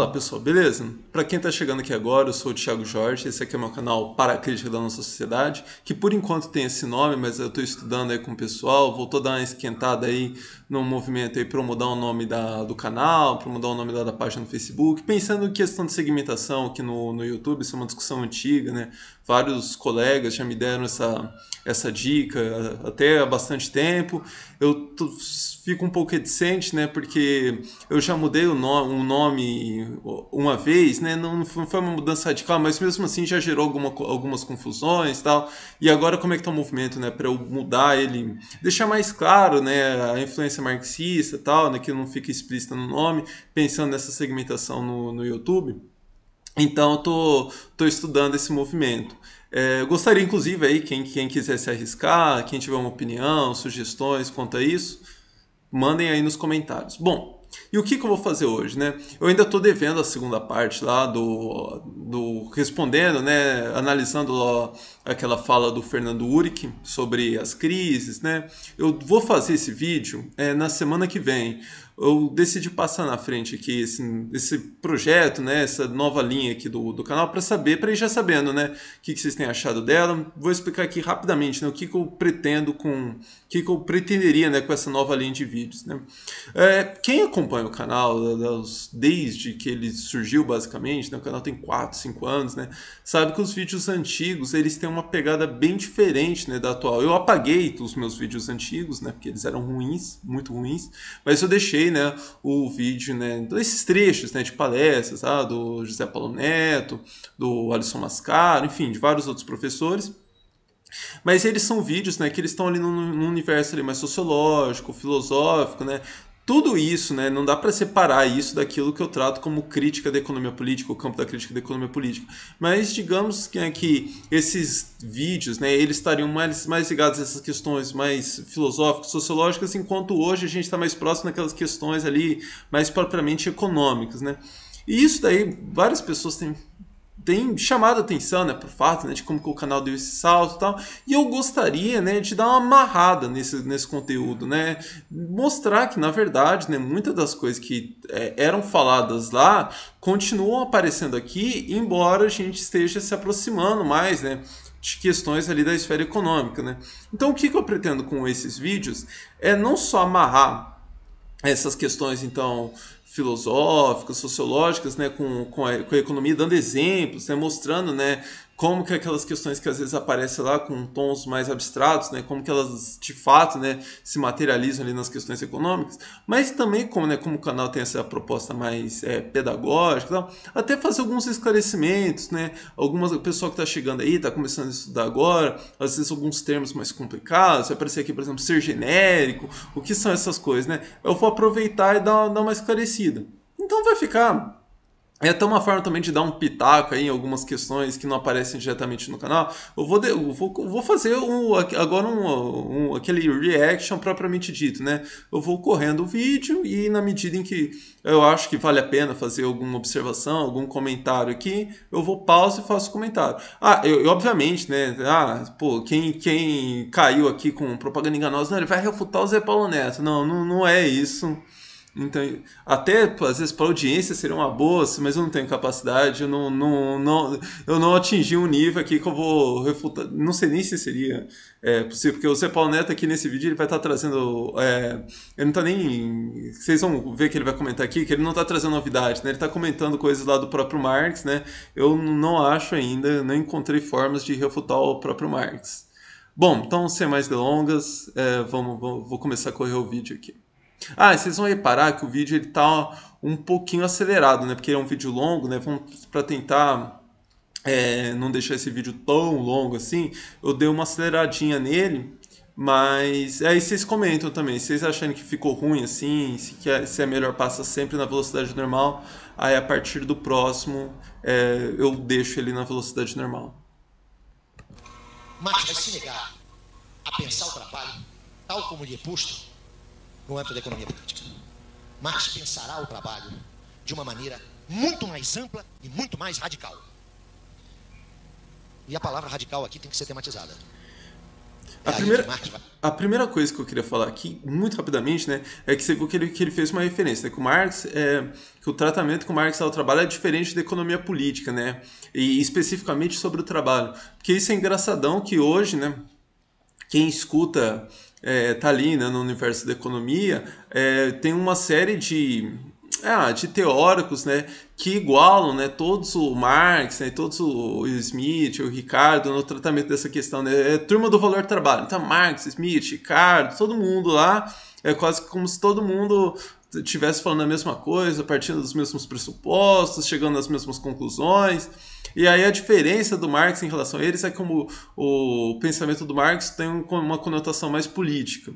Fala pessoal, beleza? Para quem está chegando aqui agora, eu sou o Thiago Jorge, esse aqui é o meu canal Para a Crítica da Nossa Sociedade, que por enquanto tem esse nome, mas eu estou estudando aí com o pessoal, voltou a dar uma esquentada aí no movimento aí para mudar o nome do canal, para mudar o nome da página no Facebook, pensando em questão de segmentação aqui no YouTube, isso é uma discussão antiga, né? Vários colegas já me deram essa dica até há bastante tempo. Fico um pouco reticente, né? Porque eu já mudei um nome uma vez, né? Não foi uma mudança radical, mas mesmo assim já gerou algumas confusões e tal. E agora como é que tá o movimento, né? Para eu mudar ele, deixar mais claro, né? A influência marxista e tal, né? Que não fica explícita no nome, pensando nessa segmentação no YouTube. Então, eu tô estudando esse movimento. Gostaria, inclusive, aí, quem quiser se arriscar, quem tiver uma opinião, sugestões quanto a isso, mandem aí nos comentários. Bom, e o que eu vou fazer hoje, né? Eu ainda estou devendo a segunda parte lá do respondendo, né? Analisando lá aquela fala do Fernando Uric sobre as crises, né? Eu vou fazer esse vídeo na semana que vem. Eu decidi passar na frente aqui esse projeto, né, essa nova linha aqui do canal para ir já sabendo, né, o que vocês têm achado dela. Vou explicar aqui rapidamente, né, o que eu pretendo o que eu pretenderia, né, com essa nova linha de vídeos, né. Quem acompanha o canal desde que ele surgiu basicamente, né, o canal tem 4, 5 anos, né, sabe que os vídeos antigos eles têm uma pegada bem diferente, né, da atual. Eu apaguei os meus vídeos antigos, né, porque eles eram ruins, muito ruins, mas eu deixei, né, o vídeo, né, desses trechos, né, de palestras, do José Paulo Neto, do Alisson Mascaro, enfim, de vários outros professores. Mas eles são vídeos, né, que eles estão ali num universo ali mais sociológico, filosófico, né? Tudo isso, né, não dá para separar isso daquilo que eu trato como crítica da economia política, o campo da crítica da economia política. Mas digamos que esses vídeos, né, eles estariam mais ligados a essas questões mais filosóficas, sociológicas, enquanto hoje a gente está mais próximo daquelas questões ali mais propriamente econômicas, né? E isso daí várias pessoas têm chamado a atenção, né, por fato, né, de como que o canal deu esse salto e tal, e eu gostaria, né, de dar uma amarrada nesse conteúdo, né, mostrar que, na verdade, né, muitas das coisas que eram faladas lá continuam aparecendo aqui, embora a gente esteja se aproximando mais, né, de questões ali da esfera econômica, né. Então, o que eu pretendo com esses vídeos é não só amarrar essas questões, então, filosóficas, sociológicas, né, com a economia, dando exemplos, né, mostrando, né, como que aquelas questões que às vezes aparecem lá com tons mais abstratos, né, como que elas de fato, né, se materializam ali nas questões econômicas, mas também como, né, como o canal tem essa proposta mais pedagógica, tal, até fazer alguns esclarecimentos, né, o pessoal que está chegando aí, está começando a estudar agora, às vezes alguns termos mais complicados, vai aparecer aqui, por exemplo, ser genérico, o que são essas coisas, né, eu vou aproveitar e dar uma esclarecida. Então vai ficar até uma forma também de dar um pitaco aí em algumas questões que não aparecem diretamente no canal. Eu vou fazer agora aquele reaction propriamente dito, né? Eu vou correndo o vídeo e na medida em que eu acho que vale a pena fazer alguma observação, algum comentário aqui, eu vou pausa e faço comentário. Eu obviamente, né? Pô, quem caiu aqui com propaganda enganosa, não, ele vai refutar o Zé Paulo Neto. Não é isso. Então, até às vezes para audiência seria uma boa, mas eu não tenho capacidade, eu não atingi um nível aqui que eu vou refutar. Não sei nem se seria possível, porque o Zé Paulo Neto aqui nesse vídeo ele vai estar trazendo. Ele não está nem. Vocês vão ver que ele vai comentar aqui, que ele não está trazendo novidade, né? Ele está comentando coisas lá do próprio Marx, né? Eu não acho ainda, não encontrei formas de refutar o próprio Marx. Bom, então sem mais delongas, vou começar a correr o vídeo aqui. Vocês vão reparar que o vídeo ele tá um pouquinho acelerado, né? Porque ele é um vídeo longo, né? Para tentar não deixar esse vídeo tão longo assim, eu dei uma aceleradinha nele, mas aí vocês comentam também, se vocês acharem que ficou ruim assim, se é melhor passar sempre na velocidade normal, aí a partir do próximo eu deixo ele na velocidade normal. Marx vai se negar a pensar o trabalho tal como lhe é posto no âmbito da economia política. Marx pensará o trabalho de uma maneira muito mais ampla e muito mais radical. E a palavra radical aqui tem que ser tematizada. É A aí que primeira, Marx vai. a primeira coisa que eu queria falar aqui, muito rapidamente, né, é que você viu que ele fez uma referência, né, que o Marx, que o tratamento que o Marx dá ao trabalho é diferente da economia política, né, e especificamente sobre o trabalho. Porque isso é engraçadão que hoje, né, quem escuta tá ali, né, no universo da economia, tem uma série de teóricos, né, que igualam, né, todos o Marx, né, todos o Smith, o Ricardo no tratamento dessa questão, né, turma do valor do trabalho. Então Marx, Smith, Ricardo, todo mundo lá, é quase como se todo mundo estivesse falando a mesma coisa, partindo dos mesmos pressupostos, chegando às mesmas conclusões. E aí a diferença do Marx em relação a eles é como o pensamento do Marx tem uma conotação mais política.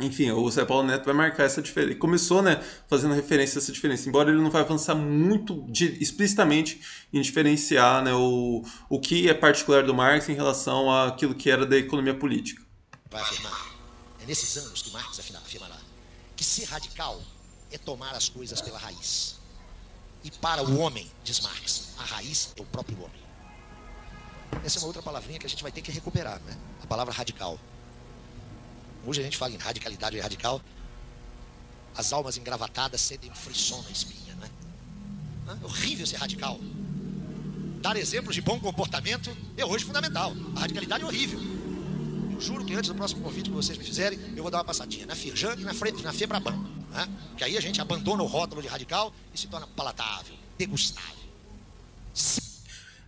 Enfim, o Zé Paulo Neto vai marcar essa diferença. Começou, né, fazendo referência a essa diferença, embora ele não vai avançar muito explicitamente em diferenciar, né, o que é particular do Marx em relação àquilo que era da economia política. Vai afirmar. É nesses anos que Marx afirmará que ser radical é tomar as coisas pela raiz. E para o homem, diz Marx, a raiz é o próprio homem. Essa é uma outra palavrinha que a gente vai ter que recuperar, né? A palavra radical. Hoje a gente fala em radicalidade e radical. As almas engravatadas sentem um frisson na espinha, né? É horrível ser radical. Dar exemplos de bom comportamento é hoje fundamental. A radicalidade é horrível. Eu juro que antes do próximo convite que vocês me fizerem, eu vou dar uma passadinha na Firjan e na Febraban, né? Que aí a gente abandona o rótulo de radical e se torna palatável, degustável.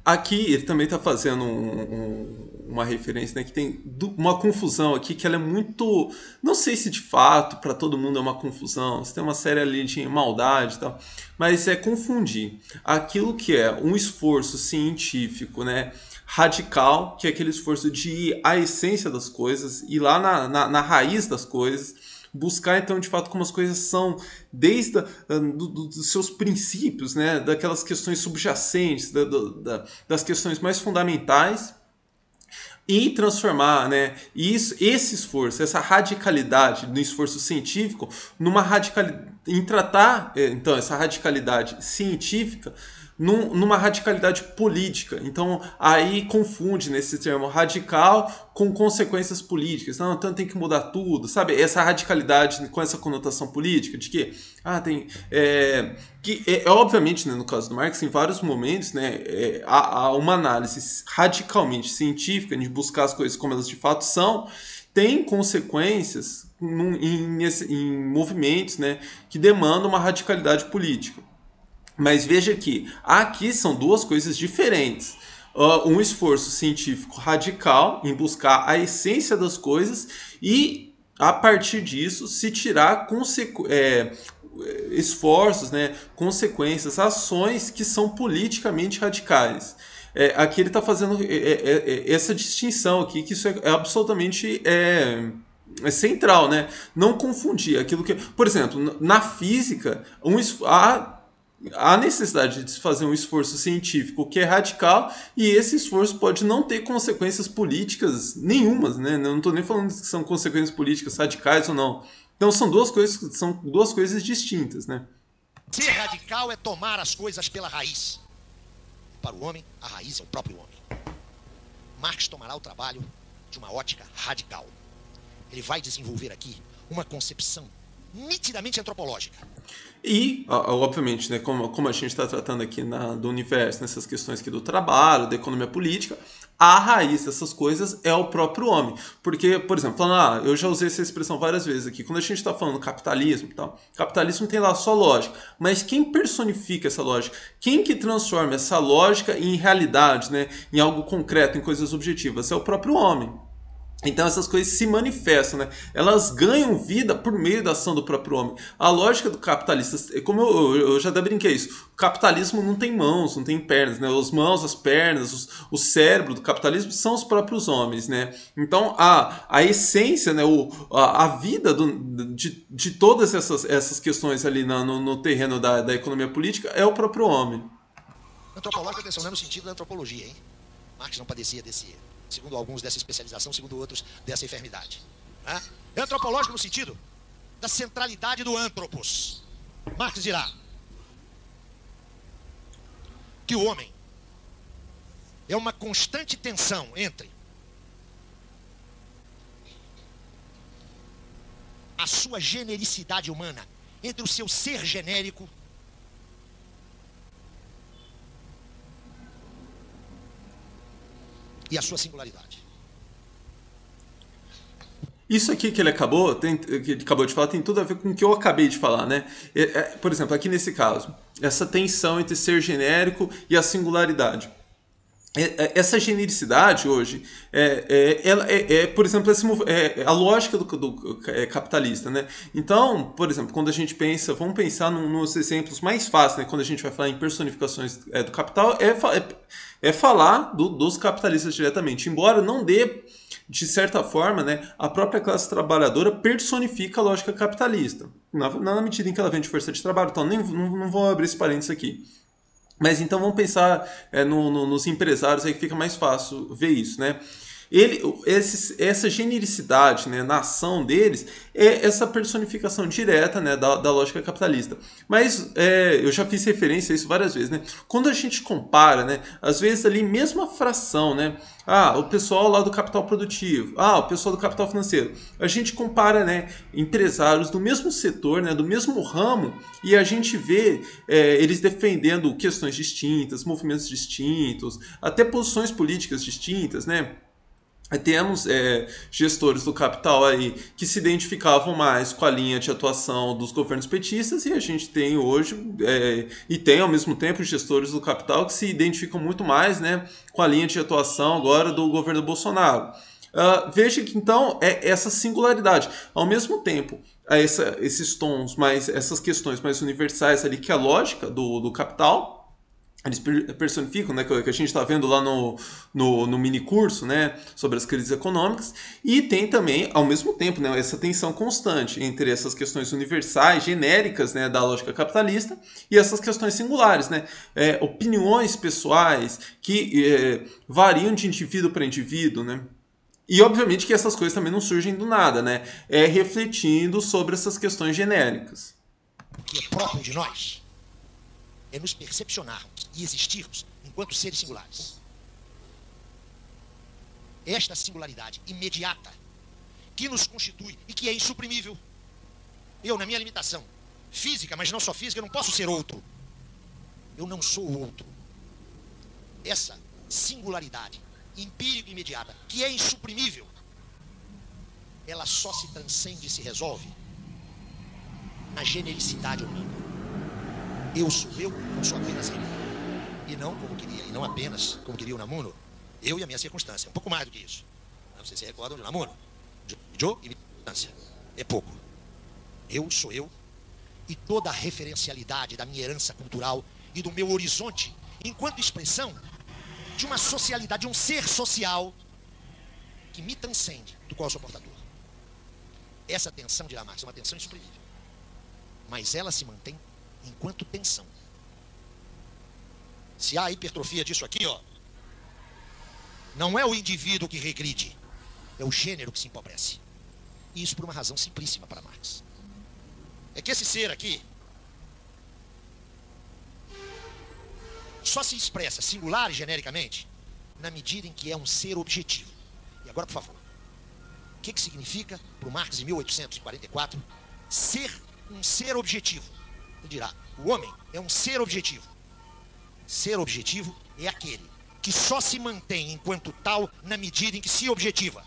Aqui ele também está fazendo uma referência, né, que tem uma confusão aqui que ela é muito. Não sei se de fato para todo mundo é uma confusão, se tem uma série ali de maldade e tal, mas é confundir aquilo que é um esforço científico, né, radical, que é aquele esforço de ir à essência das coisas, ir lá na raiz das coisas. Buscar então de fato como as coisas são desde dos seus princípios, né, daquelas questões subjacentes, das questões mais fundamentais e transformar, né, esse esforço, essa radicalidade no esforço científico numa radicalidade, em tratar então essa radicalidade científica numa radicalidade política. Então, aí confunde nesse termo radical com consequências políticas. Não, então tem que mudar tudo, sabe? Essa radicalidade com essa conotação política de que, tem... obviamente, né, no caso do Marx, em vários momentos, né, há uma análise radicalmente científica de buscar as coisas como elas de fato são, tem consequências em movimentos, né, que demandam uma radicalidade política. Mas veja que aqui são duas coisas diferentes. Um esforço científico radical em buscar a essência das coisas e, a partir disso, se tirar esforços, né, consequências, ações que são politicamente radicais. Aqui ele está fazendo essa distinção aqui, que isso é absolutamente central, né? Não confundir aquilo que... Por exemplo, na física, há necessidade de se fazer um esforço científico que é radical e esse esforço pode não ter consequências políticas nenhumas, né? Não estou nem falando que são consequências políticas radicais ou não. Então são duas coisas distintas, né? Ser radical é tomar as coisas pela raiz. Para o homem, a raiz é o próprio homem. Marx tomará o trabalho de uma ótica radical. Ele vai desenvolver aqui uma concepção nitidamente antropológica. E, obviamente, né, como a gente está tratando aqui do universo, nessas questões aqui do trabalho, da economia política, a raiz dessas coisas é o próprio homem. Porque, por exemplo, falando, eu já usei essa expressão várias vezes aqui, quando a gente está falando capitalismo e tal, capitalismo tem lá só lógica, mas quem personifica essa lógica? Quem que transforma essa lógica em realidade, né, em algo concreto, em coisas objetivas? É o próprio homem. Então essas coisas se manifestam, né? Elas ganham vida por meio da ação do próprio homem. A lógica do capitalista, como eu já até brinquei isso, o capitalismo não tem mãos, não tem pernas, né? As mãos, as pernas, o cérebro do capitalismo são os próprios homens, né? Então a essência, né? A vida de todas essas questões ali no terreno da economia política é o próprio homem. Antropológico, atenção, não é no sentido da antropologia, hein? Marx não padecia segundo alguns, dessa especialização, segundo outros, dessa enfermidade. É antropológico no sentido da centralidade do antropos. Marx dirá que o homem é uma constante tensão entre a sua genericidade humana, entre o seu ser genérico e a sua singularidade. Isso aqui que ele acabou de falar tem tudo a ver com o que eu acabei de falar, né? Por exemplo, aqui nesse caso, essa tensão entre ser genérico e a singularidade. Essa genericidade hoje por exemplo, a lógica do capitalista, né? Então, por exemplo, quando a gente pensa, vamos pensar nos exemplos mais fáceis, né? Quando a gente vai falar em personificações do capital, é falar dos capitalistas diretamente, embora não dê, de certa forma, né, a própria classe trabalhadora personifica a lógica capitalista, na medida em que ela vende força de trabalho. Então, não vou abrir esse parênteses aqui. Mas então vamos pensar nos empresários, aí que fica mais fácil ver isso, né? Essa genericidade, né, na ação deles é essa personificação direta, né, da lógica capitalista. Mas eu já fiz referência a isso várias vezes, né? Quando a gente compara, né, às vezes ali mesma fração, né? O pessoal lá do capital produtivo, o pessoal do capital financeiro. A gente compara, né, empresários do mesmo setor, né, do mesmo ramo, e a gente vê eles defendendo questões distintas, movimentos distintos, até posições políticas distintas, né? Temos gestores do capital aí que se identificavam mais com a linha de atuação dos governos petistas, e a gente tem hoje, e tem ao mesmo tempo gestores do capital que se identificam muito mais, né, com a linha de atuação agora do governo Bolsonaro. Veja que então essa singularidade, ao mesmo tempo esses tons, essas questões mais universais ali, que é a lógica do capital, eles personificam, né, que a gente está vendo lá no mini curso, né, sobre as crises econômicas, e tem também, ao mesmo tempo, né, essa tensão constante entre essas questões universais, genéricas, né, da lógica capitalista, e essas questões singulares, né, opiniões pessoais que variam de indivíduo para indivíduo, né. E obviamente que essas coisas também não surgem do nada, né, refletindo sobre essas questões genéricas. O que é próprio de nós é nos percepcionarmos e existirmos enquanto seres singulares. Esta singularidade imediata que nos constitui e que é insuprimível. Eu, na minha limitação física, mas não só física, eu não posso ser outro. Eu não sou o outro. Essa singularidade empírica e imediata, que é insuprimível, ela só se transcende e se resolve na genericidade humana. Eu sou eu, não sou apenas ele. E não como queria, e não apenas como queria o Namuno, eu e a minha circunstância. Um pouco mais do que isso. Vocês se recordam do Namuno? Joe e minha circunstância. É pouco. Eu sou eu, e toda a referencialidade da minha herança cultural e do meu horizonte, enquanto expressão de uma socialidade, de um ser social que me transcende, do qual eu sou portador. Essa tensão, dirá Marx, é uma tensão insuprimível. Mas ela se mantém enquanto tensão. Se há hipertrofia disso aqui, não é o indivíduo que regride, é o gênero que se empobrece. E isso por uma razão simplíssima para Marx. É que esse ser aqui só se expressa singular e genericamente na medida em que é um ser objetivo. E agora, por favor, o que significa para o Marx em 1844 ser um ser objetivo? Ele dirá, o homem é um ser objetivo. Ser objetivo é aquele que só se mantém enquanto tal na medida em que se objetiva.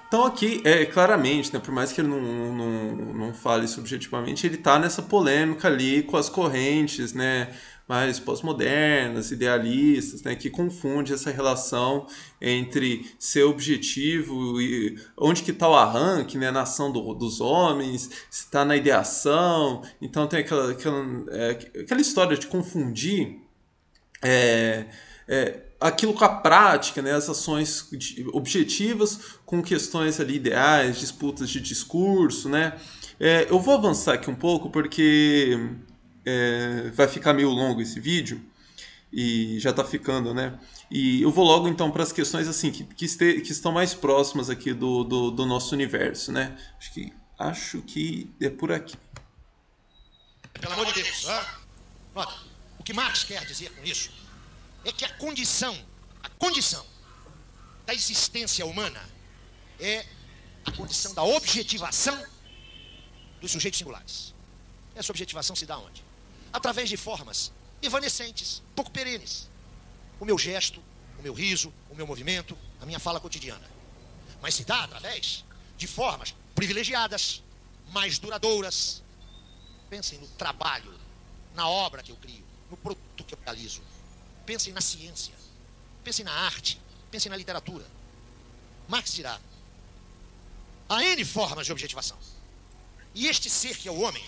Então aqui, claramente, né, por mais que ele não fale subjetivamente, ele está nessa polêmica ali com as correntes, né, mais pós-modernas, idealistas, né, que confunde essa relação entre ser objetivo e onde que está o arranque, né, na ação dos homens, se está na ideação. Então tem aquela história de confundir aquilo com a prática, né, as ações objetivas com questões ali ideais, disputas de discurso, né. Eu vou avançar aqui um pouco porque vai ficar meio longo esse vídeo e já está ficando, né. E eu vou logo então para as questões assim que estão mais próximas aqui do nosso universo, né. Acho que é por aqui. Pelo amor de Deus, nota, o que Marx quer dizer com isso é que a condição da existência humana é a condição da objetivação dos sujeitos singulares. Essa objetivação se dá onde? Através de formas evanescentes, pouco perenes. O meu gesto, o meu riso, o meu movimento, a minha fala cotidiana. Mas se dá através de formas privilegiadas, mais duradouras. Pensem no trabalho, na obra que eu crio, no produto que eu realizo. Pensem na ciência, pensem na arte, pensem na literatura. Marx dirá: há N formas de objetivação. E este ser que é o homem,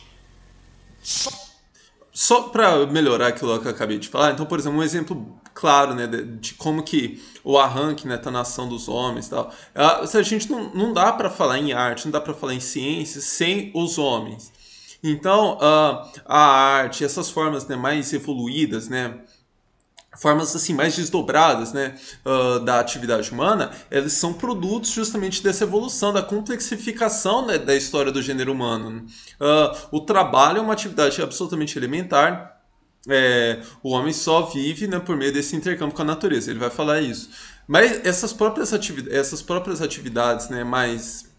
só para melhorar aquilo que eu acabei de falar, então, por exemplo, um exemplo claro, né, de como que o arranque, né, tá na ação dos homens e tal. A gente não dá para falar em arte, não dá para falar em ciência sem os homens. Então, a arte, essas formas, né, mais evoluídas, né, formas assim mais desdobradas, né, da atividade humana, eles são produtos justamente dessa evolução, da complexificação, né, da história do gênero humano. O trabalho é uma atividade absolutamente elementar. O homem só vive, né, por meio desse intercâmbio com a natureza. Ele vai falar isso. Mas essas próprias atividades, né, mais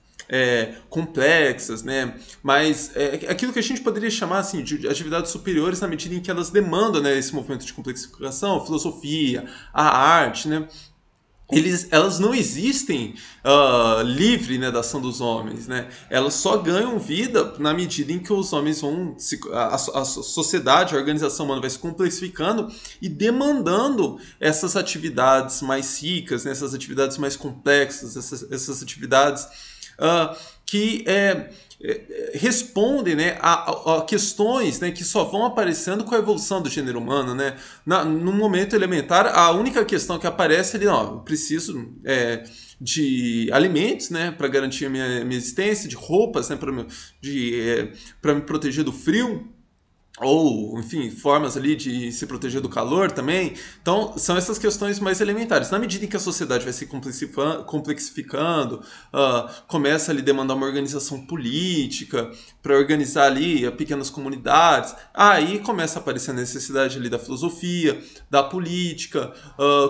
complexas, né? Mas aquilo que a gente poderia chamar assim, de atividades superiores na medida em que elas demandam, né, esse movimento de complexificação, a filosofia, a arte, né? Elas não existem livre, né, da ação dos homens, né? Elas só ganham vida na medida em que os homens vão a sociedade, a organização humana vai se complexificando e demandando essas atividades mais ricas, né, essas atividades mais complexas, essas atividades que respondem, né, a questões, né, que só vão aparecendo com a evolução do gênero humano, né? No momento elementar, a única questão que aparece ali, ó, eu preciso de alimentos, né, para garantir a minha existência, de roupas, né, para me proteger do frio, ou, enfim, formas ali de se proteger do calor também. Então, são essas questões mais elementares. Na medida em que a sociedade vai se complexificando, começa ali a demandar uma organização política para organizar ali pequenas comunidades, aí começa a aparecer a necessidade ali da filosofia, da política,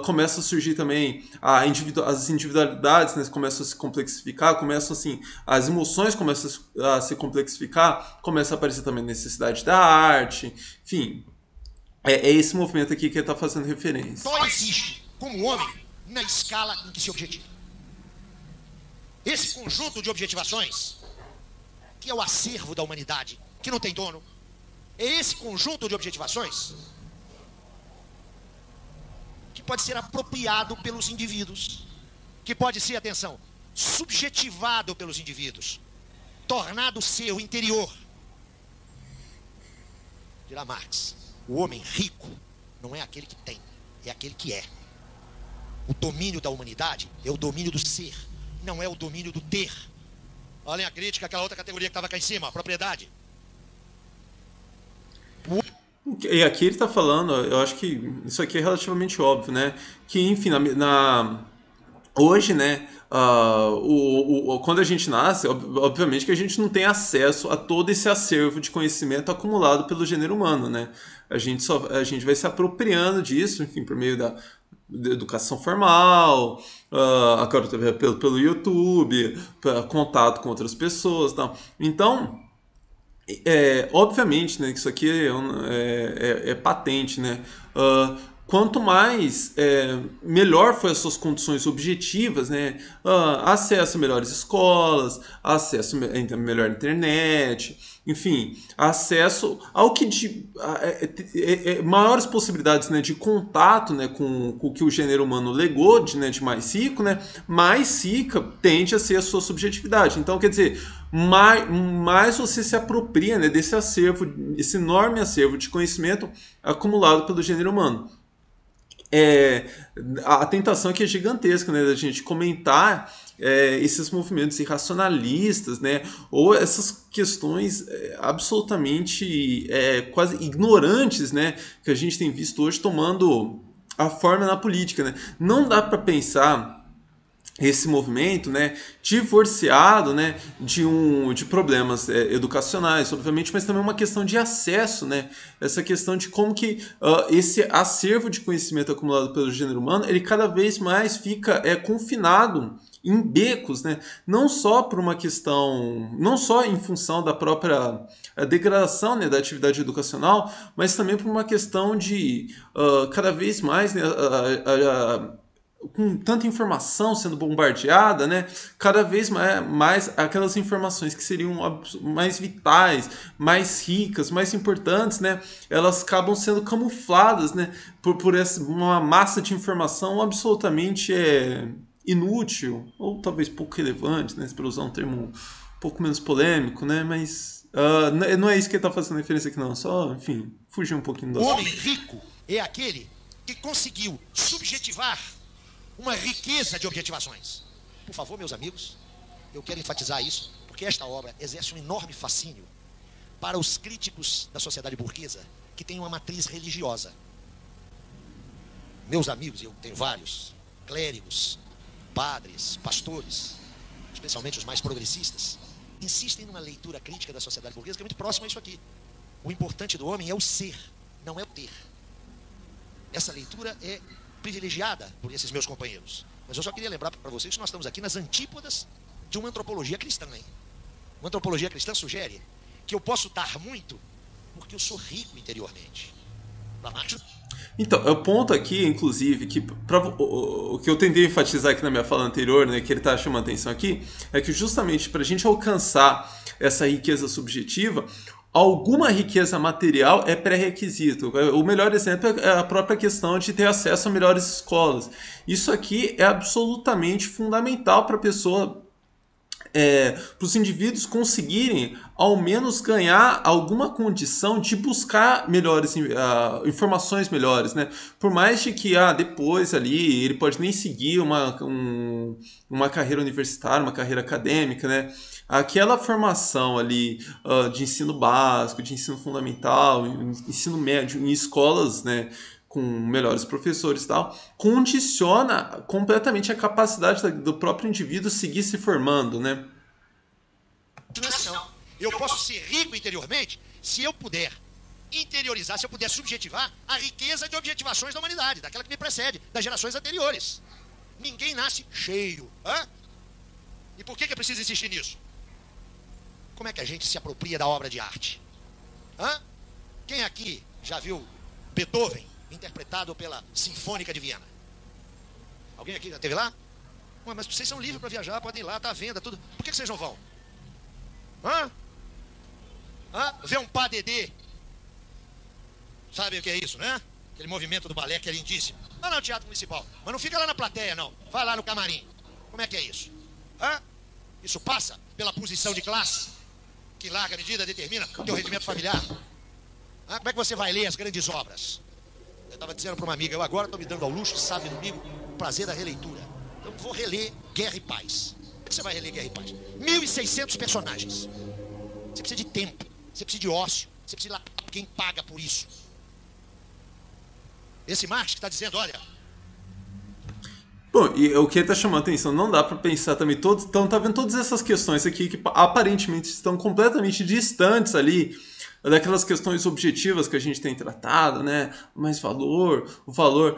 começa a surgir também as individualidades, né, começam a se complexificar, começam assim, as emoções começam a se complexificar, começa a aparecer também a necessidade da arte, enfim, é esse movimento aqui que ele está fazendo referência. Só existe como homem na escala em que se objetiva. Esse conjunto de objetivações, que é o acervo da humanidade, que não tem dono, é esse conjunto de objetivações que pode ser apropriado pelos indivíduos, que pode ser, atenção, subjetivado pelos indivíduos, tornado seu interior. Dirá Marx: o homem rico não é aquele que tem, é aquele que é. O domínio da humanidade é o domínio do ser, não é o domínio do ter. Olhem a crítica àquela outra categoria que estava cá em cima, a propriedade. E aqui ele está falando, eu acho que isso aqui é relativamente óbvio, né? Que, enfim, hoje, né, quando a gente nasce, obviamente que a gente não tem acesso a todo esse acervo de conhecimento acumulado pelo gênero humano, né? A gente vai se apropriando disso, enfim, por meio da educação formal, agora pelo YouTube, contato com outras pessoas, tal. Então, obviamente, né, que isso aqui é patente, né? Quanto mais melhor for as suas condições objetivas, né, acesso a melhores escolas, acesso a melhor internet, enfim, acesso ao que maiores possibilidades, né, de contato, né, com o que o gênero humano legou de mais rico, né, mais rica tende a ser a sua subjetividade. Então, quer dizer, mais você se apropria, né, desse acervo, esse enorme acervo de conhecimento acumulado pelo gênero humano. A tentação aqui é gigantesca, né, da gente comentar esses movimentos irracionalistas, né, ou essas questões absolutamente quase ignorantes, né, que a gente tem visto hoje tomando a forma na política, né. Não dá para pensar esse movimento, né, divorciado, né, de problemas educacionais, obviamente, mas também uma questão de acesso, né, essa questão de como que esse acervo de conhecimento acumulado pelo gênero humano, ele cada vez mais fica confinado em becos, né, não só por uma questão, não só em função da própria degradação, né, da atividade educacional, mas também por uma questão de cada vez mais, né, com tanta informação sendo bombardeada, né? Cada vez mais aquelas informações que seriam mais vitais, mais ricas, mais importantes, né? Elas acabam sendo camufladas, né? Por uma massa de informação absolutamente inútil, ou talvez pouco relevante, né? Para usar um termo um pouco menos polêmico, né? Mas não é isso que ele está fazendo referência aqui, não. Só, enfim, fugir um pouquinho do assunto. O homem rico é aquele que conseguiu subjetivar uma riqueza de objetivações. Por favor, meus amigos, eu quero enfatizar isso, porque esta obra exerce um enorme fascínio para os críticos da sociedade burguesa que tem uma matriz religiosa. Meus amigos, eu tenho vários, clérigos, padres, pastores, especialmente os mais progressistas, insistem numa leitura crítica da sociedade burguesa que é muito próxima a isso aqui. O importante do homem é o ser, não é o ter. Essa leitura é privilegiada por esses meus companheiros. Mas eu só queria lembrar para vocês que nós estamos aqui nas antípodas de uma antropologia cristã, hein? Uma antropologia cristã sugere que eu posso dar muito porque eu sou rico interiormente. Para Marx... Então, o ponto aqui, inclusive, que o que eu tentei enfatizar aqui na minha fala anterior, né, que ele está chamando a atenção aqui, é que justamente para a gente alcançar essa riqueza subjetiva, alguma riqueza material é pré-requisito. O melhor exemplo é a própria questão de ter acesso a melhores escolas. Isso aqui é absolutamente fundamental para a pessoa, para os indivíduos conseguirem ao menos ganhar alguma condição de buscar melhores informações melhores, né? Por mais de que depois ali ele pode nem seguir uma carreira universitária, uma carreira acadêmica, né? Aquela formação ali de ensino básico, de ensino fundamental, ensino médio em escolas, né, com melhores professores e tal, condiciona completamente a capacidade do próprio indivíduo seguir se formando, né? Não. Eu posso ser rico interiormente se eu puder interiorizar, se eu puder subjetivar a riqueza de objetivações da humanidade, daquela que me precede, das gerações anteriores. Ninguém nasce cheio. E por que é preciso insistir nisso? Como é que a gente se apropria da obra de arte? Quem aqui já viu Beethoven interpretado pela Sinfônica de Viena? Alguém aqui já esteve lá? Mas vocês são livres para viajar, podem ir lá, está à venda, tudo. Por que vocês não vão? Ver um padedê. Sabe o que é isso, né? Aquele movimento do balé que é lindíssimo. Lá no Teatro Municipal. Mas não fica lá na plateia, não. Vai lá no camarim. Como é que é isso? Isso passa pela posição de classe, que em larga medida determina o teu rendimento familiar. Como é que você vai ler as grandes obras? Eu estava dizendo para uma amiga, eu agora estou me dando ao luxo, sabe, domingo, o prazer da releitura. Então vou reler Guerra e Paz. Como é que você vai reler Guerra e Paz? 1.600 personagens. Você precisa de tempo, você precisa de ócio, você precisa de lá quem paga por isso. Esse Marx que está dizendo, olha... Bom, e o que ele está chamando a atenção, não dá para pensar também, então tá vendo todas essas questões aqui que aparentemente estão completamente distantes ali daquelas questões objetivas que a gente tem tratado, né? Mais valor, o valor,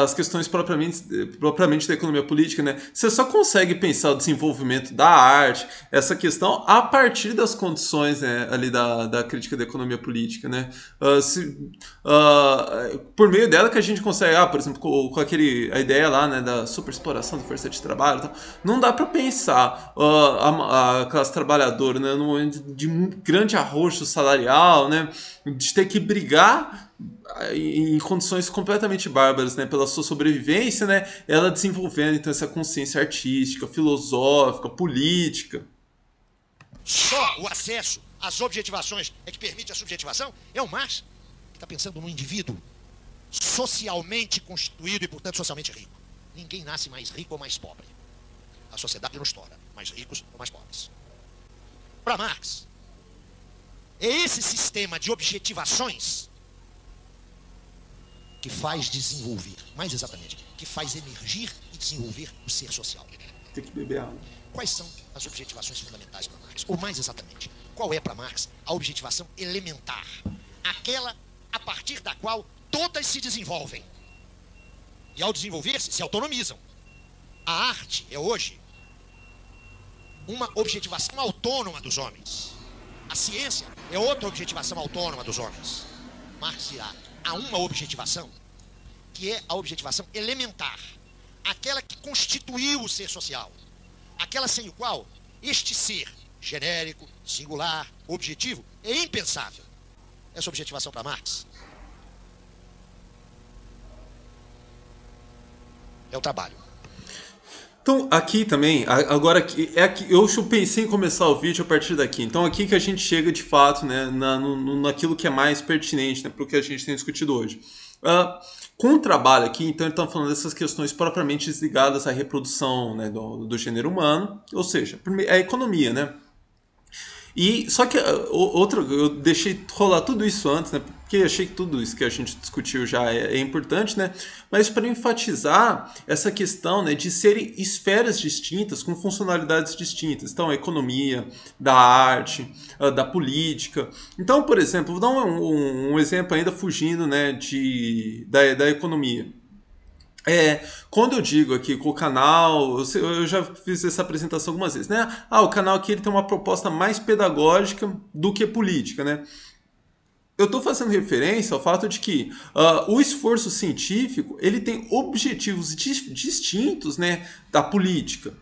as questões propriamente da economia política, né? Você só consegue pensar o desenvolvimento da arte, essa questão, a partir das condições, né, ali da crítica da economia política, né? Por meio dela que a gente consegue, por exemplo, com a ideia lá, né, da superexploração da força de trabalho e tal, não dá para pensar a classe trabalhadora, né, num momento de um grande arrojo salarial, né, de ter que brigar em condições completamente bárbaras, né, pela sua sobrevivência, né, ela desenvolvendo então essa consciência artística, filosófica, política. Só o acesso às objetivações é que permite a subjetivação. É o Marx que está pensando num indivíduo socialmente constituído e, portanto, socialmente rico. Ninguém nasce mais rico ou mais pobre. A sociedade nos torna mais ricos ou mais pobres. Para Marx, é esse sistema de objetivações que faz desenvolver, mais exatamente, que faz emergir e desenvolver o ser social. Tem que beber água. Quais são as objetivações fundamentais para Marx? Ou mais exatamente, qual é para Marx a objetivação elementar? Aquela a partir da qual todas se desenvolvem. E ao desenvolver-se, se autonomizam. A arte é hoje uma objetivação autônoma dos homens. A ciência é outra objetivação autônoma dos homens. Marx dirá, há uma objetivação que é a objetivação elementar, aquela que constituiu o ser social, aquela sem o qual este ser genérico, singular, objetivo é impensável. Essa objetivação para Marx é o trabalho. Então, aqui também, agora eu pensei em começar o vídeo a partir daqui. Então, aqui que a gente chega de fato, né, naquilo que é mais pertinente, né, para o que a gente tem discutido hoje. Com o trabalho aqui, então, ele está falando dessas questões propriamente ligadas à reprodução, né, do gênero humano, ou seja, a economia, né? E só que eu deixei rolar tudo isso antes, né? Porque achei que tudo isso que a gente discutiu já é importante, né? Mas para enfatizar essa questão, né, de serem esferas distintas com funcionalidades distintas. Então, a economia, da arte, da política. Então, por exemplo, vou dar um exemplo ainda fugindo, né, da economia. Quando eu digo aqui com o canal, eu já fiz essa apresentação algumas vezes, né? O canal aqui ele tem uma proposta mais pedagógica do que política, né? Eu estou fazendo referência ao fato de que o esforço científico ele tem objetivos distintos, né, da política.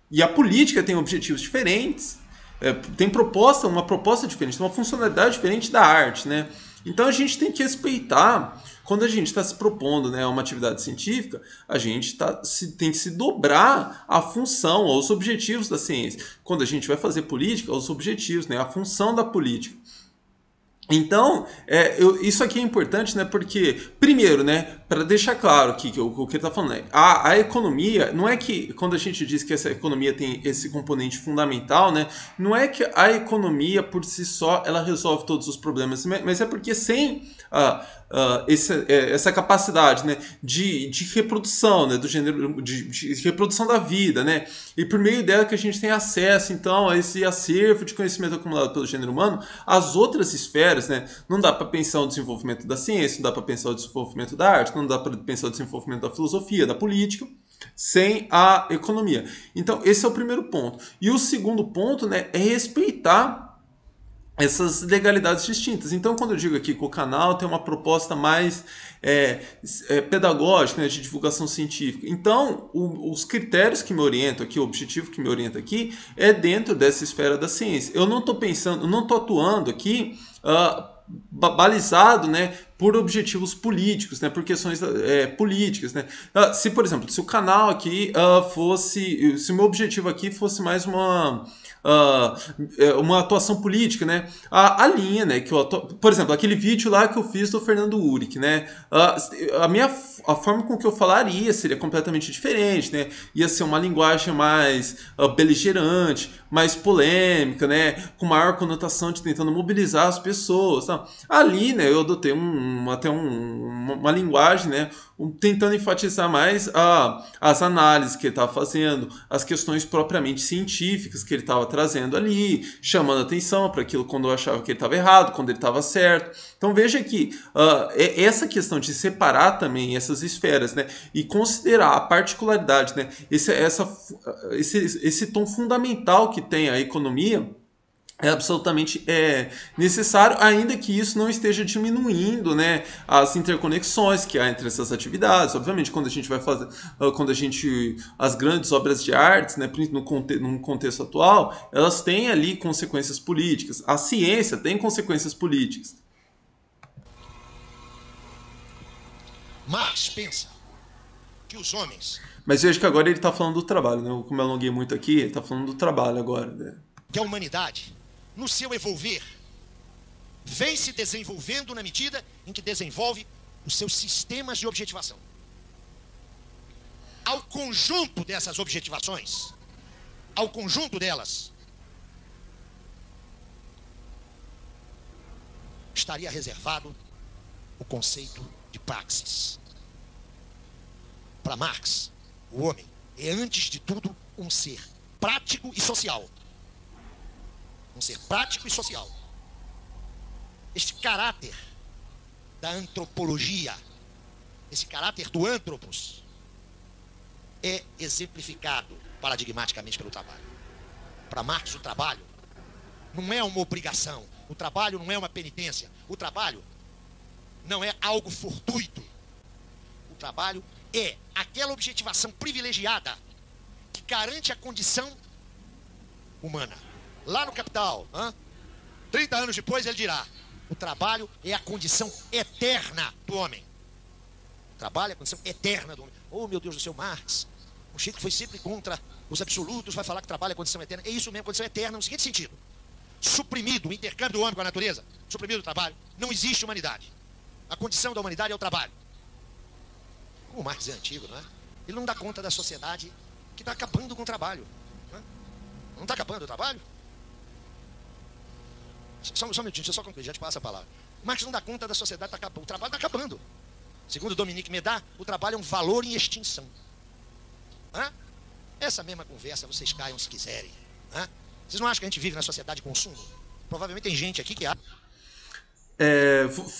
E a política tem objetivos diferentes, tem uma proposta diferente, tem uma funcionalidade diferente da arte, né? Então a gente tem que respeitar, quando a gente está se propondo, né, uma atividade científica, a gente tem que se dobrar à função, aos objetivos da ciência. Quando a gente vai fazer política, aos objetivos, né, a função da política. Então, isso aqui é importante, né? Porque, primeiro, né, para deixar claro aqui que o que ele está falando, né, a economia, não é que, quando a gente diz que essa economia tem esse componente fundamental, né, não é que a economia, por si só, ela resolve todos os problemas, mas é porque sem essa capacidade, né, de reprodução, né, do gênero, de reprodução da vida, né, e por meio dela que a gente tem acesso, então, a esse acervo de conhecimento acumulado pelo gênero humano, as outras esferas, né, não dá para pensar o desenvolvimento da ciência, não dá para pensar o desenvolvimento da arte, não dá para pensar o desenvolvimento da filosofia, da política, sem a economia. Então, esse é o primeiro ponto. E o segundo ponto, né, é respeitar essas legalidades distintas. Então, quando eu digo aqui que o canal tem uma proposta mais pedagógica, né, de divulgação científica, então os critérios que me orientam aqui, o objetivo que me orienta aqui é dentro dessa esfera da ciência. Eu não estou pensando, não estou atuando aqui balizado, né, por objetivos políticos, né, por questões políticas, né. Se, por exemplo, se o canal aqui se o meu objetivo aqui fosse mais uma atuação política, né? A linha, né? Por exemplo, aquele vídeo lá que eu fiz do Fernando Uhrig, né? A forma com que eu falaria seria completamente diferente, né? Ia ser uma linguagem mais beligerante, mais polêmica, né? Com maior conotação de tentando mobilizar as pessoas. Tá? Ali, né? Eu adotei uma linguagem, né? Tentando enfatizar mais as análises que ele estava fazendo, as questões propriamente científicas que ele estava trazendo ali, chamando atenção para aquilo quando eu achava que ele estava errado, quando ele estava certo. Então veja que essa questão de separar também essas esferas, né, e considerar a particularidade, né, esse tom fundamental que tem a economia, é absolutamente necessário, ainda que isso não esteja diminuindo, né, as interconexões que há entre essas atividades. Obviamente, quando a gente vai fazer, as grandes obras de artes, né, num contexto atual, elas têm ali consequências políticas. A ciência tem consequências políticas. Marx pensa que os homens... Mas veja que agora ele está falando do trabalho, né? Como eu alonguei muito aqui, ele está falando do trabalho agora, né? Que a humanidade, no seu evolver, vem se desenvolvendo na medida em que desenvolve os seus sistemas de objetivação. Ao conjunto dessas objetivações, ao conjunto delas, estaria reservado o conceito de praxis. Para Marx, o homem é, antes de tudo, um ser prático e social. Um ser prático e social. Este caráter da antropologia, esse caráter do antropos, é exemplificado paradigmaticamente pelo trabalho. Para Marx, o trabalho não é uma obrigação, o trabalho não é uma penitência, o trabalho não é algo fortuito. O trabalho é aquela objetivação privilegiada que garante a condição humana. Lá no Capital, 30 anos depois, ele dirá: o trabalho é a condição eterna do homem. O trabalho é a condição eterna do homem. Oh, meu Deus do céu, Marx, um jeito que foi sempre contra os absolutos, vai falar que o trabalho é a condição eterna. É isso mesmo, condição eterna no seguinte sentido: suprimido o intercâmbio do homem com a natureza, suprimido o trabalho, não existe humanidade. A condição da humanidade é o trabalho. Como o Marx é antigo, não é? Ele não dá conta da sociedade que está acabando com o trabalho. Não está acabando o trabalho? Só um minutinho, deixa eu só concluir, já te passo a palavra. O Marx não dá conta da sociedade, o trabalho está acabando. Segundo Dominique Méda, o trabalho é um valor em extinção. Essa mesma conversa vocês caiam se quiserem. Vocês não acham que a gente vive na sociedade de consumo? Provavelmente tem gente aqui que acha.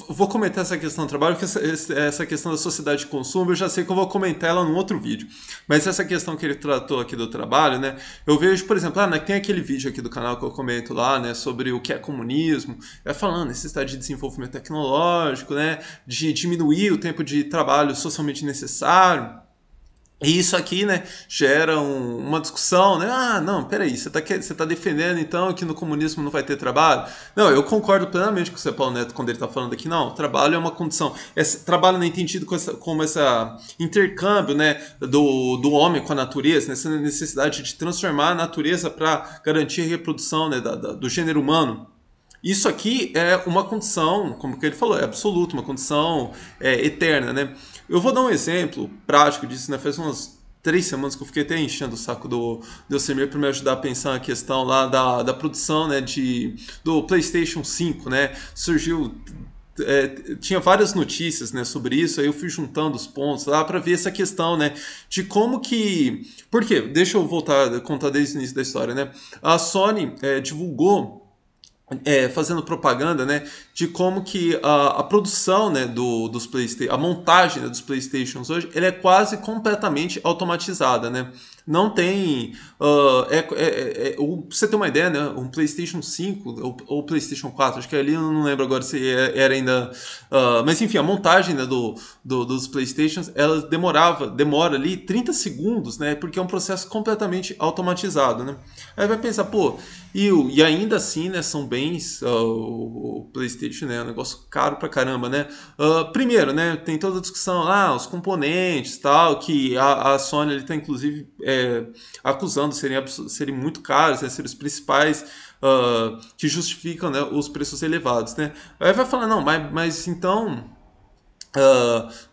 Vou comentar essa questão do trabalho, porque essa questão da sociedade de consumo, eu já sei que eu vou comentar ela num outro vídeo. Mas essa questão que ele tratou aqui do trabalho, né? Eu vejo, por exemplo, tem aquele vídeo aqui do canal que eu comento lá, né? Sobre o que é comunismo. Falando necessidade de desenvolvimento tecnológico, né? De diminuir o tempo de trabalho socialmente necessário. E isso aqui, né, gera uma discussão, né? Não, peraí, você tá defendendo então que no comunismo não vai ter trabalho? Não, eu concordo plenamente com o Zé Paulo Neto quando ele está falando aqui, não, trabalho é uma condição. Trabalho não é entendido como esse intercâmbio, né, do homem com a natureza, nessa necessidade de transformar a natureza para garantir a reprodução, né, do gênero humano. Isso aqui é uma condição, como que ele falou, é absoluta, uma condição eterna, né? Eu vou dar um exemplo prático disso, né? Faz umas 3 semanas que eu fiquei até enchendo o saco do Elcemir para me ajudar a pensar a questão lá da produção, né, do PlayStation 5, né? Surgiu... tinha várias notícias, né, sobre isso, aí eu fui juntando os pontos lá para ver essa questão, né, de como que... Por quê? Deixa eu voltar a contar desde o início da história, né? A Sony divulgou, fazendo propaganda, né, de como que a produção, né, dos PlayStation, a montagem, né, dos PlayStations hoje, ele é quase completamente automatizada, né? Não tem... pra você ter uma ideia, né, um PlayStation 5 ou PlayStation 4, acho que ali eu não lembro agora se era ainda... mas enfim, a montagem, né, dos PlayStations, ela demora ali 30 segundos, né, porque é um processo completamente automatizado, né? Aí vai pensar, pô, e ainda assim, né, são bens, o PlayStation, né, é um negócio caro pra caramba, né? Primeiro, né, tem toda a discussão lá, os componentes, tal, que a Sony ele tá inclusive acusando serem muito caros, né, serem os principais que justificam, né, os preços elevados, né? Aí vai falar, não, mas então...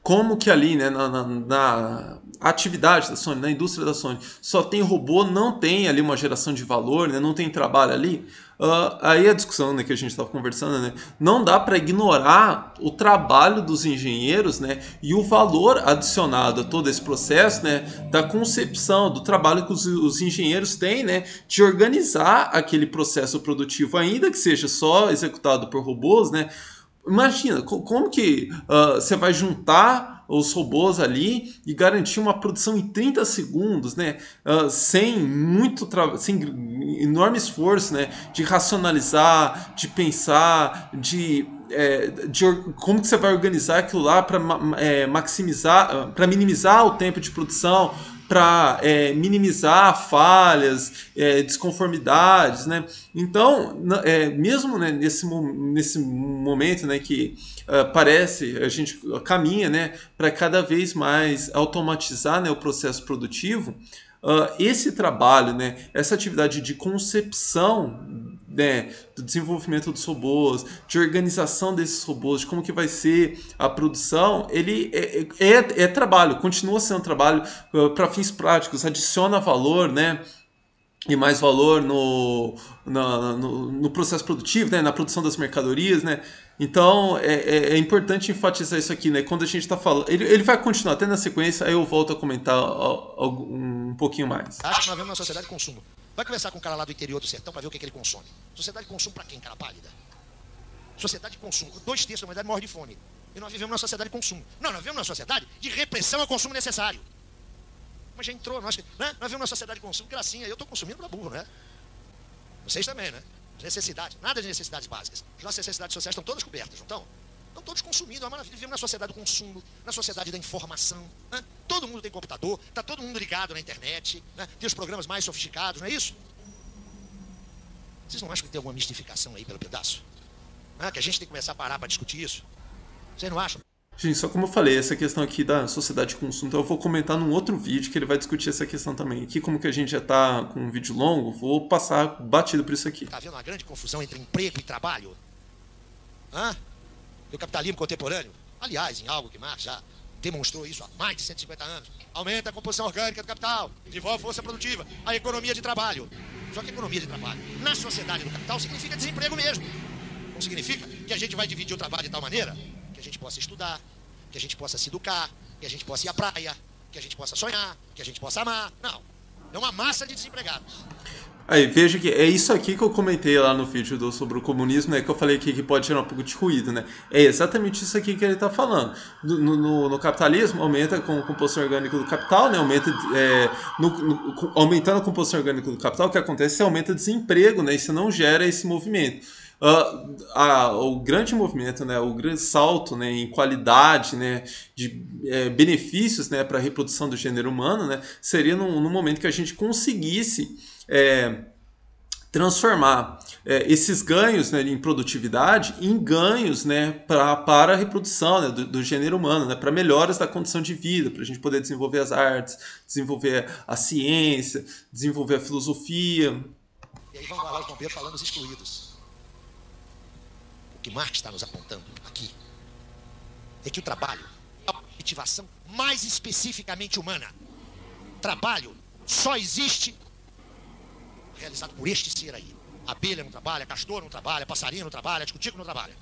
como que ali, né, na atividade da Sony, na indústria da Sony, só tem robô, não tem ali uma geração de valor, né, não tem trabalho ali, aí a discussão, né, que a gente estava conversando, né, não dá para ignorar o trabalho dos engenheiros, né, e o valor adicionado a todo esse processo, né, da concepção, do trabalho que os engenheiros têm, né, de organizar aquele processo produtivo, ainda que seja só executado por robôs, né. Imagina, como que você vai juntar os robôs ali e garantir uma produção em 30 segundos, né? Sem enorme esforço, né? De racionalizar, de pensar, como que você vai organizar aquilo lá para maximizar, para minimizar o tempo de produção, para minimizar falhas, desconformidades, né? Então, mesmo, né, nesse momento, né, que parece, a gente caminha, né, para cada vez mais automatizar, né, o processo produtivo, esse trabalho, né, essa atividade de concepção, né, do desenvolvimento dos robôs, de organização desses robôs, de como que vai ser a produção, ele é trabalho, continua sendo trabalho para fins práticos, adiciona valor, né, e mais valor no processo produtivo, né, na produção das mercadorias, né? Então é importante enfatizar isso aqui, né? Quando a gente está falando, ele vai continuar até na sequência, aí eu volto a comentar um pouquinho mais. Acho que nós vivemos uma sociedade de consumo. Vai conversar com um cara lá do interior do sertão para ver o que, é que ele consome. Sociedade de consumo para quem, cara pálida? Sociedade de consumo. 2/3 da humanidade morre de fome. E nós vivemos numa sociedade de consumo. Não, nós vivemos numa sociedade de repressão ao consumo necessário. Mas já entrou, né? Nós vivemos numa sociedade de consumo, gracinha. Eu estou consumindo para burro, né? Vocês também, né? Necessidade, nada de necessidades básicas. As nossas necessidades sociais estão todas cobertas, não estão? Estão todos consumindo. Vivemos na sociedade do consumo, na sociedade da informação. Né? Todo mundo tem computador, está todo mundo ligado na internet, né? Tem os programas mais sofisticados, não é isso? Vocês não acham que tem alguma mistificação aí pelo pedaço? Que a gente tem que começar a parar para discutir isso? Vocês não acham? Gente, só como eu falei, essa questão aqui da sociedade de consumo, então eu vou comentar num outro vídeo que ele vai discutir essa questão também. Aqui, como que a gente já está com um vídeo longo, vou passar batido por isso aqui. Está havendo uma grande confusão entre emprego e trabalho? E o capitalismo contemporâneo? Aliás, em algo que Marx já demonstrou isso há mais de 150 anos. Aumenta a composição orgânica do capital, desenvolve força produtiva, a economia de trabalho. Só que a economia de trabalho, na sociedade do capital, significa desemprego mesmo. Não significa que a gente vai dividir o trabalho de tal maneira que a gente possa estudar, que a gente possa se educar, que a gente possa ir à praia, que a gente possa sonhar, que a gente possa amar. Não. É uma massa de desempregados. Aí, veja que é isso aqui que eu comentei lá no vídeo sobre o comunismo, né, que eu falei aqui que pode gerar um pouco de ruído, né? É exatamente isso aqui que ele está falando. No capitalismo, aumenta com a composição orgânica do capital, né? Aumentando a composição orgânica do capital, o que acontece é aumenta o desemprego, né? Isso não gera esse movimento. O grande movimento, né, o grande salto, né, em qualidade, né, de benefícios, né, para a reprodução do gênero humano, né, seria no momento que a gente conseguisse transformar esses ganhos, né, em produtividade em ganhos, né, para a reprodução, né, do gênero humano, né, para melhoras da condição de vida, para a gente poder desenvolver as artes, desenvolver a ciência, desenvolver a filosofia. E aí vamos lá os bombeiros falando os excluídos. O que Marx está nos apontando aqui é que o trabalho é a motivação mais especificamente humana. Trabalho só existe realizado por este ser aí. A abelha não trabalha, castor não trabalha, passarinho não trabalha, tico-tico não trabalha.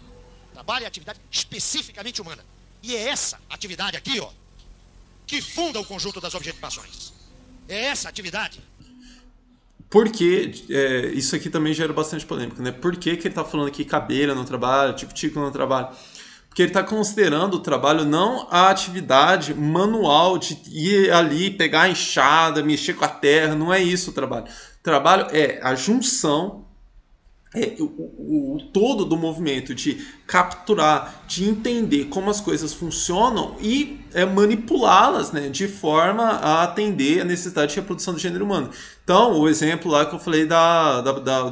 Trabalho é atividade especificamente humana. E é essa atividade aqui, ó, que funda o conjunto das objetivações. É essa atividade. Porque isso aqui também gera bastante polêmica, né? Por que ele está falando aqui que a abelha não trabalha, tico-tico não trabalha? Porque ele está considerando o trabalho não a atividade manual de ir ali, pegar a enxada, mexer com a terra, não é isso o trabalho. O trabalho é a junção, o todo do movimento de capturar, de entender como as coisas funcionam e manipulá-las, né, de forma a atender a necessidade de reprodução do gênero humano. Então, o exemplo lá que eu falei da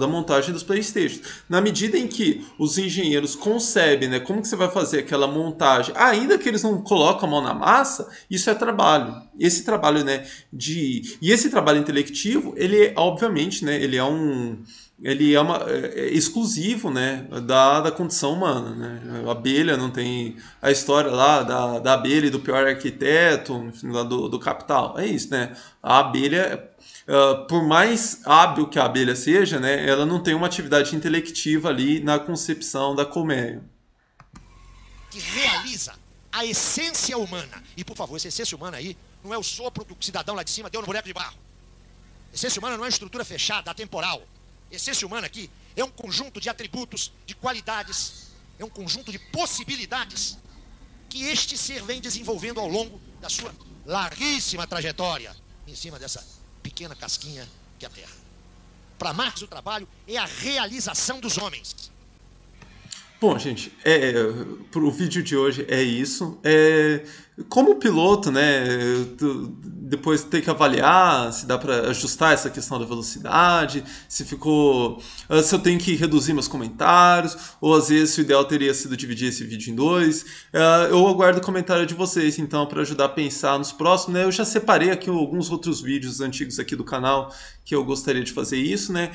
montagem dos PlayStation. Na medida em que os engenheiros concebem, né, como que você vai fazer aquela montagem, ainda que eles não colocam a mão na massa, isso é trabalho. Esse trabalho, né, e esse trabalho intelectivo, ele obviamente, né, ele é exclusivo, né, da condição humana, né? A abelha não tem a história lá da abelha e do pior arquiteto, enfim, lá do Capital. É isso, né? A abelha, por mais hábil que a abelha seja, né, ela não tem uma atividade intelectiva ali na concepção da colmeia. Que realiza a essência humana. E, por favor, essa essência humana aí não é o sopro que o cidadão lá de cima deu no boneco de barro. Essência humana não é uma estrutura fechada, atemporal. Essência humana aqui é um conjunto de atributos, de qualidades, é um conjunto de possibilidades que este ser vem desenvolvendo ao longo da sua larguíssima trajetória em cima dessa pequena casquinha que é a Terra. Para Marx, o trabalho é a realização dos homens. Bom, gente, pro vídeo de hoje é isso. Como piloto, né, depois tem que avaliar se dá para ajustar essa questão da velocidade, se eu tenho que reduzir meus comentários, ou às vezes o ideal teria sido dividir esse vídeo em dois. Eu aguardo o comentário de vocês, então, para ajudar a pensar nos próximos, né? Eu já separei aqui alguns outros vídeos antigos aqui do canal que eu gostaria de fazer isso, né?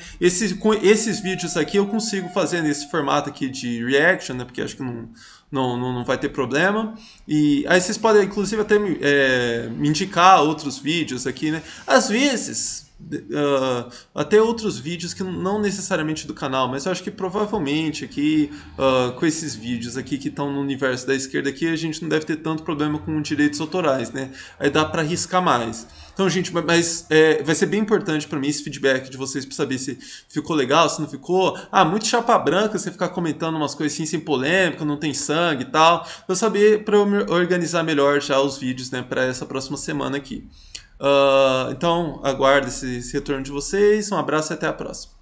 Com esses vídeos aqui eu consigo fazer nesse formato aqui de reaction, né? Porque acho que não vai ter problema. E aí vocês podem, inclusive, até me indicar outros vídeos aqui, né? Às vezes, até outros vídeos que não necessariamente do canal, mas eu acho que provavelmente aqui, com esses vídeos aqui que estão no universo da esquerda aqui, a gente não deve ter tanto problema com direitos autorais, né? Aí dá para arriscar mais. Então, gente, mas vai ser bem importante para mim esse feedback de vocês para saber se ficou legal, se não ficou. Ah, muito chapa branca, você ficar comentando umas coisas assim sem polêmica, não tem sangue e tal. Pra eu saber, para eu me organizar melhor já os vídeos, né, para essa próxima semana aqui. Então, aguardo esse retorno de vocês. Um abraço e até a próxima.